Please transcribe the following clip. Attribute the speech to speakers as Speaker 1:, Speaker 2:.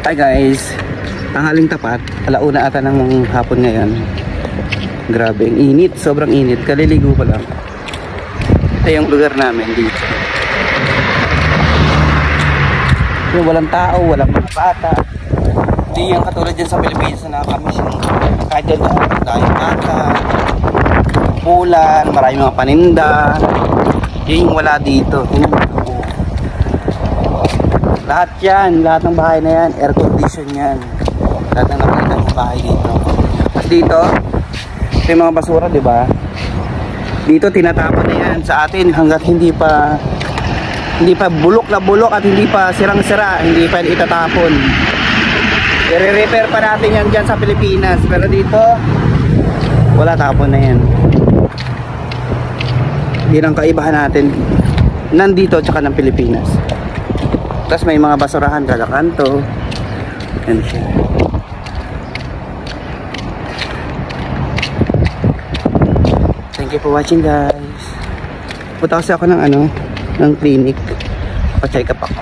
Speaker 1: Hi guys, tanghaling tapat, alauna ata ng hapon ngayon. Grabe, ang init, sobrang init, kaliligo pa lang. Ito yung lugar namin dito. Yung walang tao, walang mga bata. Hindi yung katulad dyan sa Pilipinas na nakakamiss yung kahit dyan dahil bata, pulan, maraming mga paninda. Yung wala dito. Lahat yan, lahat ng bahay na yan, air condition yan. Lahat ng nakikita ng bahay dito. At dito, ito yung mga basura, di ba? Dito tinatapon na yan sa atin hanggat hindi pa bulok na bulok at hindi pa sirang-sira, hindi pa itatapon. I-repair pa natin yan dyan sa Pilipinas. Pero dito, wala, tapon na yan. Hindi lang kaibahan natin nandito tsaka ng Pilipinas. Tapos may mga basurahan kada kanto. Yan siya. Thank you for watching guys. Punta kasi ako ng clinic. Pa-check up ako.